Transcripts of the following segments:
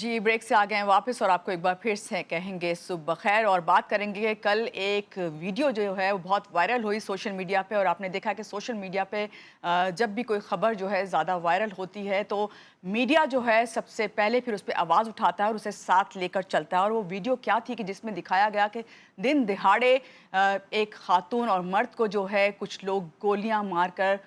जी, break से आ गए हैं वापस और आपको एक बार फिर से कहेंगे सुबह खैर और बात करेंगे कि कल एक वीडियो जो है वो बहुत वायरल हुई सोशल मीडिया पे और आपने देखा कि सोशल मीडिया पे जब भी कोई ख़बर जो है ज़्यादा वायरल होती है तो मीडिया जो है सबसे पहले फिर उस पर आवाज़ उठाता है और उसे साथ लेकर चलता है। और वो वीडियो क्या थी कि जिसमें दिखाया गया कि दिन दिहाड़े एक खातून और मर्द को जो है कुछ लोग गोलियाँ मारकर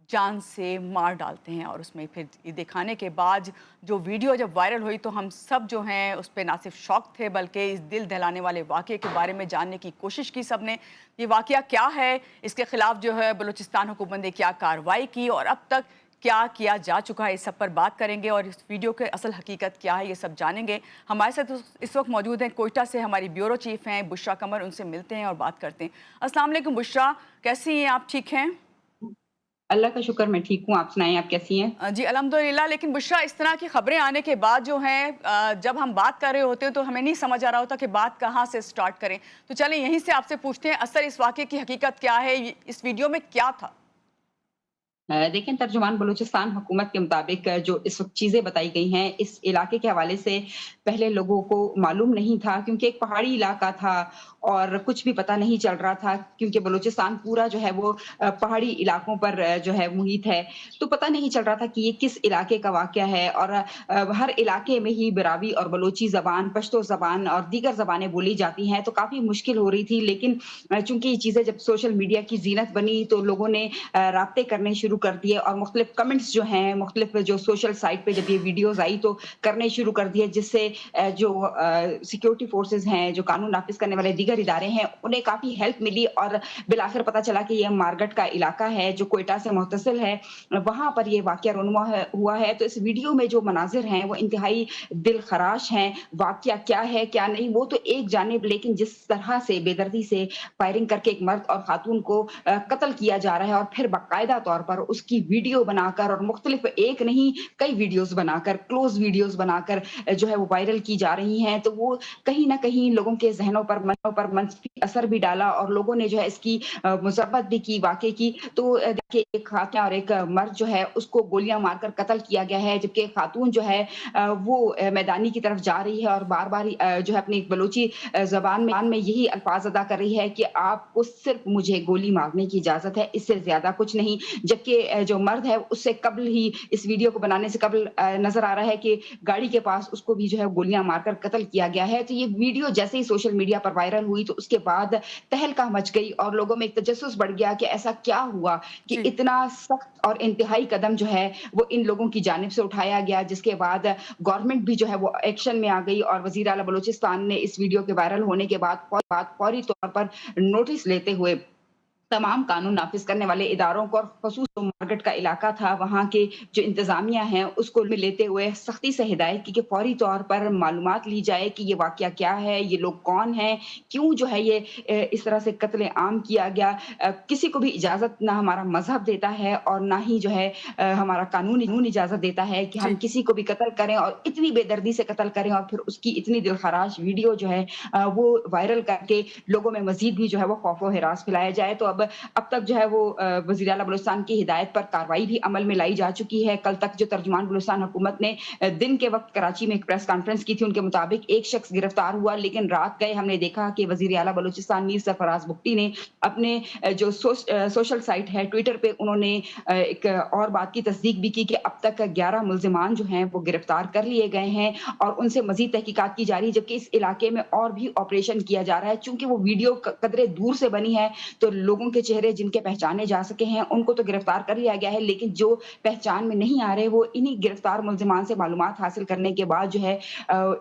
जान से मार डालते हैं। और उसमें फिर ये दिखाने के बाद जो वीडियो जब वायरल हुई तो हम सब जो हैं उस पे ना सिर्फ शॉक थे बल्कि इस दिल दहलाने वाले वाक़ये के बारे में जानने की कोशिश की सबने। ये वाक़या क्या है, इसके ख़िलाफ़ जो है बलूचिस्तान हुकूमत ने क्या कार्रवाई की और अब तक क्या किया जा चुका है, इस सब पर बात करेंगे और इस वीडियो के असल हकीकत क्या है ये सब जानेंगे। हमारे साथ इस वक्त मौजूद हैं कोयटा से हमारी ब्यूरो चीफ हैं बुशरा कमर, उनसे मिलते हैं और बात करते हैं। अस्सलाम वालेकुम बुशरा, कैसी हैं आप, ठीक हैं? अल्लाह का शुक्र मैं ठीक हूँ, आप सुनाएँ आप कैसी हैं? जी अल्हम्दुलिल्लाह। लेकिन बुशरा, इस तरह की खबरें आने के बाद जो हैं जब हम बात कर रहे होते हैं तो हमें नहीं समझ आ रहा होता कि बात कहाँ से स्टार्ट करें। तो चलें यहीं से आपसे पूछते हैं, असल इस वाक़ये की हकीकत क्या है? इस वीडियो में क्या था? देखिए तर्जुमान बलूचिस्तान हुकूमत के मुताबिक जो इस वक़्त चीज़ें बताई गई हैं, इस इलाके के हवाले से पहले लोगों को मालूम नहीं था क्योंकि एक पहाड़ी इलाका था और कुछ भी पता नहीं चल रहा था क्योंकि बलूचिस्तान पूरा जो है वो पहाड़ी इलाकों पर जो है मुहित है। तो पता नहीं चल रहा था कि ये किस इलाके का वाक़या है और हर इलाके में ही बिरावी और बलोची ज़बान, पश्तो ज़बान और दीगर ज़बानें बोली जाती हैं, तो काफ़ी मुश्किल हो रही थी। लेकिन चूँकि ये चीज़ें जब सोशल मीडिया की ज़ीनत बनी तो लोगों ने राब्ते करने शुरू कर दिए और मुख्तलिफ कमेंट्स जो हैं, मुख्तलिफ जो सोशल साइट पे जब ये वीडियोज़ आई तो करने शुरू कर दिए जिससे जो सिक्योरिटी फोर्सेज़ हैं, जो कानून नाफ़िज़ करने वाले दीगर इदारे हैं, उन्हें काफ़ी हेल्प मिली और बिलाखिर पता चला कि ये मारगढ़ का इलाका है जो कोयटा से मुत्तसिल है, वहाँ पर ये वाक़या रूनुमा हुआ है। तो इस वीडियो में जो मनाज़िर हैं वो इंतहाई दिलखराश हैं। वाक़या क्या है, क्या नहीं वो तो एक जानिब, लेकिन जिस तरह से बेदर्दी से फायरिंग करके एक मर्द और खातून को कत्ल किया जा रहा है और फिर बाकायदा तौर पर उसकी वीडियो बनाकर और मुख्तलिफ एक नहीं कई वीडियोज़ बनाकर, क्लोज़ वीडियोज़ बनाकर जो है वो वायरल की जा रही हैं, तो वो कहीं न कहीं लोगों के ज़हनों पर, मनों पर मंफी असर भी डाला और लोगों ने जो है इसकी मज़म्मत भी की वाक़ये की। तो देखिए एक खातून और एक मर्द जो है उसको गोलियाँ मारकर कत्ल किया गया है, जबकि खातून जो है वो मैदानी की तरफ जा रही है और बार-बार जो है अपनी बलूची ज़बान में यही अल्फ़ाज़ अदा कर रही है कि आपको सिर्फ़ मुझे गोली मारने की इजाज़त है, इससे ज़्यादा कुछ नहीं। जबकि जो मर्द है उससे कब्ल ही इस वीडियो को बनाने से कब्ल नज़र आ रहा है कि गाड़ी के पास उसको भी जो है गोलियाँ मारकर कत्ल किया गया है। तो ये वीडियो जैसे ही सोशल मीडिया पर वायरल हुई तो उसके बाद तहलका मच गई और लोगों में एक तजस्सुस बढ़ गया कि ऐसा क्या हुआ कि जी। इतना सख्त और इंतहाई कदम जो है वो इन लोगों की जानिब से उठाया गया, जिसके बाद गवर्नमेंट भी जो है वो एक्शन में आ गई और वज़ीर आला बलूचिस्तान ने इस वीडियो के वायरल होने के बाद फौरी तौर पर नोटिस लेते हुए तमाम कानून नाफ़िज़ करने वाले इदारों को और ख़ुसूस जो मार्केट का इलाका था, वहाँ के जो इंतज़ामिया हैं, उसको भी लेते हुए सख्ती से हिदायत की कि फ़ौरी तौर पर मालूमात ली जाए कि ये वाक़या क्या है, ये लोग कौन हैं, क्यों जो है ये इस तरह से कत्ल आम किया गया। किसी को भी इजाज़त ना हमारा मज़हब देता है और ना ही जो है हमारा कानून इजाज़त देता है कि हम जी। किसी को भी कत्ल करें और इतनी बेदर्दी से कत्ल करें और फिर उसकी इतनी दिलखराश वीडियो जो है वो वायरल करके लोगों में मज़ीद भी जो है वो खौफ़ व हिरास फैलाया जाए। तो अब तक जो है वो वज़ीर आला बलूचिस्तान की हिदायत पर कार्रवाई भी अमल में लाई जा चुकी है। कल तक जो तर्जुमान बलूचिस्तान हुकूमत ने दिन के वक़्त कराची में एक प्रेस कॉन्फ्रेंस की थी, उनके मुताबिक एक शख्स गिरफ्तार हुआ, लेकिन रात गए हमने देखा कि वज़ीर आला बलूचिस्तान मीर सरफराज बुगटी ने अपने जो सोशल साइट है ट्विटर पे उन्होंने एक और बात की तस्दीक भी की कि अब तक 11 मुल्ज़िमान जो हैं वो गिरफ्तार कर लिए गए हैं और उनसे मज़ीद तहकीकात की जा रही है, जबकि इस इलाके में और भी ऑपरेशन किया जा रहा है। चूँकि वो वीडियो कदरे दूर से बनी है, तो लोगों के चेहरे जिनके पहचाने जा सके हैं, उनको तो गिरफ्तार कर लिया गया है, लेकिन जो पहचान में नहीं आ रहे, वो इन्हीं गिरफ्तार मुल्ज़िमान से मालूमात हासिल करने के बाद जो है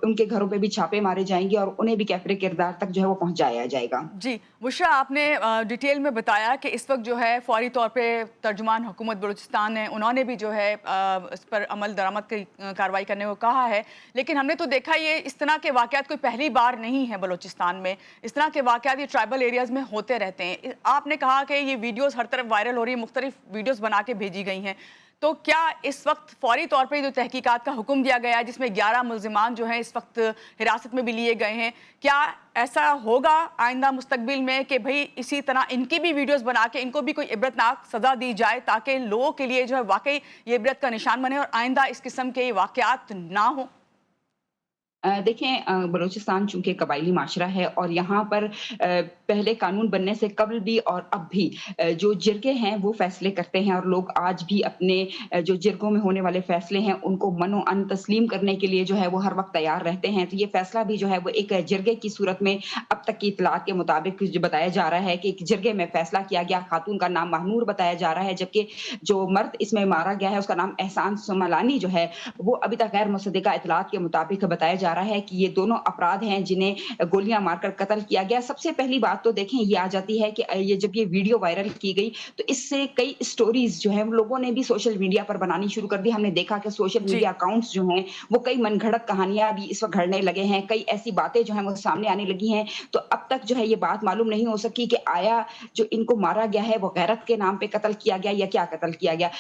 उनके घरों पे भी छापे मारे जाएँगे और उन्हें भी कैफ़रे किरदार तक जो है वो पहुँचाया जाएगा। जी, बुशरा, आपने डिटेल में बताया कि इस वक़्त जो है फ़ौरी तौर पे तर्जुमान हुकूमत बलूचिस्तान है, उन्होंने भी जो है इस पर अमल दरामद की कार्रवाई करने को कहा है। लेकिन हमने तो देखा ये इस तरह के वाक़यात कोई पहली बार नहीं है बलूचिस्तान में। इस तरह के वाक़यात ये ट्राइबल एरियाज़ में होते रहते हैं। आपने कहा कि ये वीडियोज़ हर तरफ वायरल हो रही है, मुख्तलिफ़ वीडियोज़ बना के भेजी गई हैं। तो क्या इस वक़्त फ़ौरी तौर पे जो तहकीकात का हुक्म दिया गया है, जिसमें 11 मुल्ज़िमान जो हैं इस वक़्त हिरासत में भी लिए गए हैं, क्या ऐसा होगा आइंदा मुस्तक़बिल में कि भई इसी तरह इनकी भी वीडियोज़ बना के इनको भी कोई इबरतनाक सज़ा दी जाए ताकि लोगों के लिए जो है वाक़ई ये इबरत का निशान बने और आइंदा इस किस्म के वाक़यात ना हों? देखें बलूचिस्तान चूँकि कबायली माशरा है और यहाँ पर पहले कानून बनने से कबल भी और अब भी जो जिरगे हैं वो फैसले करते हैं और लोग आज भी अपने जो जिरगों में होने वाले फैसले हैं उनको मनो-अन तस्लीम करने के लिए जो है वो हर वक़्त तैयार रहते हैं। तो ये फैसला भी जो है वो एक जिरगे की सूरत में अब तक की इत्तलात के मुताबिक जो बताया जा रहा है कि एक जिरगे में फैसला किया गया, खातून का नाम महनूर बताया जा रहा है, जबकि जो मर्द इसमें मारा गया है उसका नाम एहसान सुमलानी जो है, वो अभी तक गैर मुसद्दिक़ा इत्तलात के मुताबिक बताया जा रहा है कि ये दोनों अपराध हैं जिन्हें गोलियाँ मारकर कत्ल किया गया। सबसे पहली बात तो देखें ये आ जाती है कि ये जब ये वीडियो वायरल की गई तो इससे कई स्टोरीज़ जो हैं लोगों ने भी सोशल मीडिया पर बनानी शुरू कर दी। हमने देखा कि सोशल जी। मीडिया अकाउंट्स जो हैं वो कई मनगढ़ंत कहानियाँ भी इस वक़्त घड़ने लगे हैं। कई ऐसी बातें जो हैं वो सामने आने लगी हैं। तो अब तक जो है ये बात मालूम नहीं हो सकी कि आया जो इनको मारा गया है वो गैरत के नाम पे कत्ल किया गया या क्या कत्ल किया गया।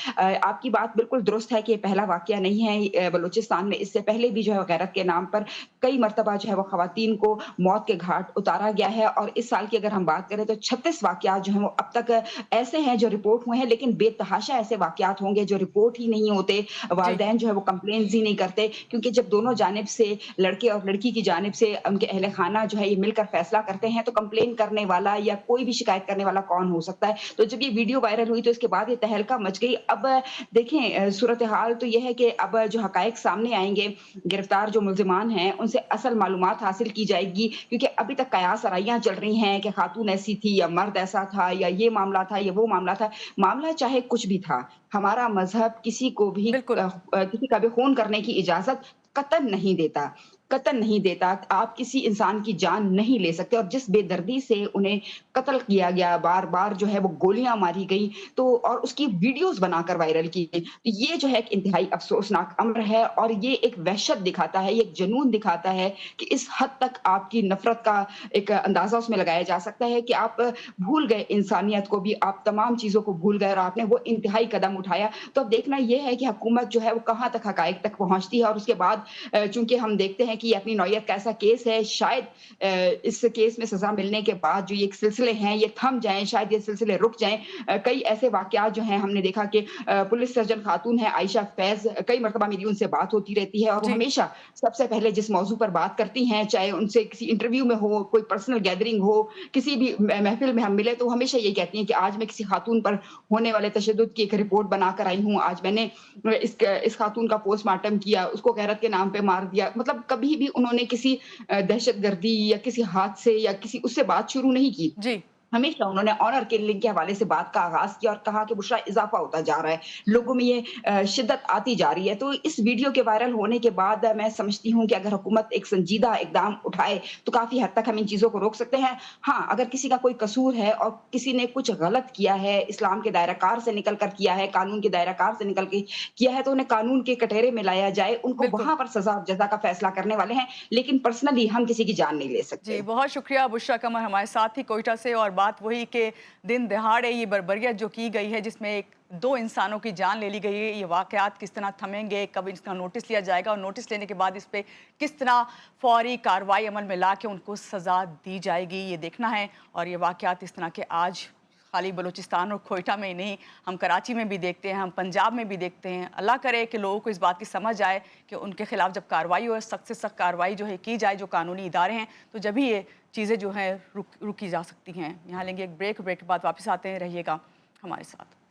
आपकी बात बिल्कुल दुरुस्त है कि ये पहला वाक़या नहीं है बलूचिस्तान में, इससे पहले भी जो है गैरत के नाम पर कई मर्तबा जो है वो ख़वातीन को मौत के घाट उतारा गया है और इस साल की अगर हम बात करें तो 36 वाक़यात जो हैं वो अब तक ऐसे हैं जो रिपोर्ट हुए हैं, लेकिन बेतहाशा ऐसे वाक़यात होंगे जो रिपोर्ट ही नहीं होते। जी। वालिदैन जो है वो कंप्लेंट्स ही नहीं करते क्योंकि जब दोनों जानिब से लड़के और लड़की की जानिब से उनके अहले खाना जो है ये मिलकर फैसला करते हैं तो कंप्लेन करने वाला या कोई भी शिकायत करने वाला कौन हो सकता है। तो जब ये वीडियो वायरल हुई तो इसके बाद ये तहलका मच गई। अब देखें सूरत-ए-हाल तो ये है कि अब जो हक़ाइक़ सामने आएँगे, गिरफ्तार जो मुल्ज़िमान हैं उनसे असल मालूमात हासिल की जाएगी क्योंकि अभी तक कयास-आराइयाँ चल रही हैं कि खातून ऐसी थी या मर्द ऐसा था या ये मामला था या वो मामला था। मामला चाहे कुछ भी था, हमारा मज़हब किसी को भी बिल्कुल। किसी का भी खून करने की इजाज़त कतई नहीं देता, कतई नहीं देता। आप किसी इंसान की जान नहीं ले सकते और जिस बेदर्दी से उन्हें कत्ल किया गया, बार-बार जो है वो गोलियाँ मारी गई तो और उसकी वीडियोज़ बनाकर वायरल की गई। तो ये जो है एक इंतहाई अफ़सोसनाक अम्र है और ये एक वहशत दिखाता है, ये एक जुनून दिखाता है कि इस हद तक आपकी नफ़रत का एक अंदाज़ा उसमें लगाया जा सकता है कि आप भूल गए इंसानियत को भी, आप तमाम चीज़ों को भूल गए और आपने वो इंतहाई कदम उठाया। तो अब देखना ये है कि हुकूमत जो है वो कहाँ तक हक़ाइक़ तक पहुँचती है और उसके बाद चूँकि हम देखते हैं कि ये अपनी नौइयत का ऐसा केस है, शायद इस केस में सज़ा मिलने के बाद जो ये एक सिलसिले हैं, ये थम जाएँ, शायद ये सिलसिले रुक जाएँ। कई ऐसे वाक़यात जो हैं हमने देखा कि पुलिस सर्जन खातून है आयशा फैज़, कई मर्तबा मेरी उनसे बात होती रहती है और वो जी। हमेशा सबसे पहले जिस मौज़ू पर बात करती हैं, चाहे उनसे किसी इंटरव्यू में हो, कोई पर्सनल गैदरिंग हो, किसी भी महफ़िल में हम मिले तो वो हमेशा यही कहती हैं कि आज मैं किसी खातून पर होने वाले तशद्दुद की एक रिपोर्ट बनाकर आई हूँ। आज मैंने इस खातून का पोस्टमार्टम किया, उसको गैरत के नाम पे मार दिया। मतलब कभी भी उन्होंने किसी दहशतगर्दी या किसी हादसे या किसी उससे बात शुरू नहीं की। जी। हमेशा उन्होंने ऑनर किलिंग के हवाले से बात का आगाज़ किया और कहा कि बुशरा इज़ाफ़ा होता जा रहा है। लोगों में ये शिद्दत आती जा रही है। तो इस वीडियो के वायरल होने के बाद मैं समझती हूँ कि अगर हुकूमत एक संजीदा इक़दाम उठाए, तो काफ़ी हद तक हम इन चीज़ों को रोक सकते हैं। हाँ, अगर किसी का कोई कसूर है और किसी ने कुछ गलत किया है, इस्लाम के दायरा-कार से निकल कर किया है, कानून के दायरा-कार से निकल के किया है, तो उन्हें कानून के कटघरे में लाया जाए। उनको बिल्कुल। वहाँ पर सज़ा और जज़ा का फ़ैसला करने वाले हैं, लेकिन पर्सनली हम किसी की जान नहीं ले जी, सकते। बहुत शुक्रिया बुशरा कमर हमारे साथ थी कोयटा से और बात वही कि दिन दहाड़े ये बर्बरियत जो की गई है जिसमें एक 2 इंसानों की जान ले ली गई है, ये वाक़यात किस तरह थमेंगे, कब इसका नोटिस लिया जाएगा और नोटिस लेने के बाद इस पे किस तरह फ़ौरी कार्रवाई अमल में ला के उनको सज़ा दी जाएगी, ये देखना है। और ये वाक़यात इस तरह के आज खाली बलूचिस्तान और कोयटा में ही नहीं, हम कराची में भी देखते हैं, हम पंजाब में भी देखते हैं। अल्लाह करे कि लोगों को इस बात की समझ आए कि उनके खिलाफ जब कार्रवाई हो, सख्त से सख्त कार्रवाई जो है की जाए, जो कानूनी इदारे हैं, तो जब ही ये चीज़ें जो हैं रुकी जा सकती हैं। यहाँ लेंगे एक ब्रेक के बाद वापस आते हैं, रहिएगा हमारे साथ।